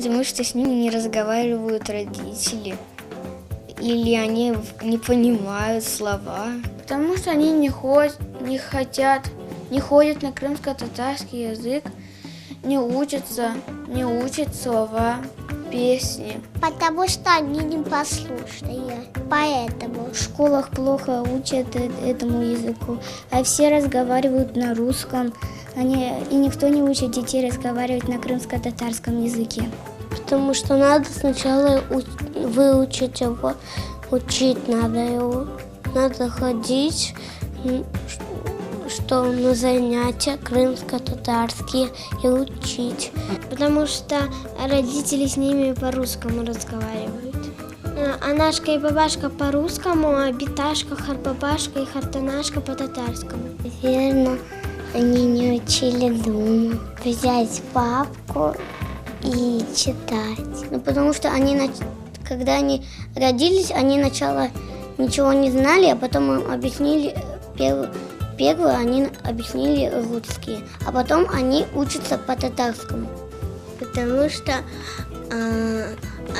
потому что с ними не разговаривают родители. Или они не понимают слова. Потому что они не ходят на крымско-татарский язык, не учат слова, песни. Потому что они непослушные. Поэтому В школах плохо учат этому языку, а все разговаривают на русском, и никто не учит детей разговаривать на крымско-татарском языке. Потому что надо сначала выучить его, учить надо его. Надо ходить, что на занятия крымско-татарские и учить. Потому что родители с ними по-русскому разговаривают. Анашка и бабашка по-русскому, а биташка, харбабашка и хартанашка по-татарскому. Наверное, они не учили дома. Взять папку и читать. Потому что когда они родились, они сначала ничего не знали, а потом им объяснили, первые они объяснили русские, а потом они учатся по-татарскому. Потому что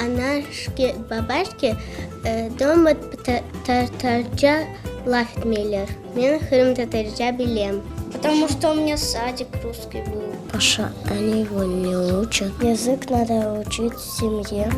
анашки, бабашки дома татарча лафтмейлер. Мен хрым татарча билем. Потому что у меня садик русский был. Паша, они его не учат. Язык надо учить в семье.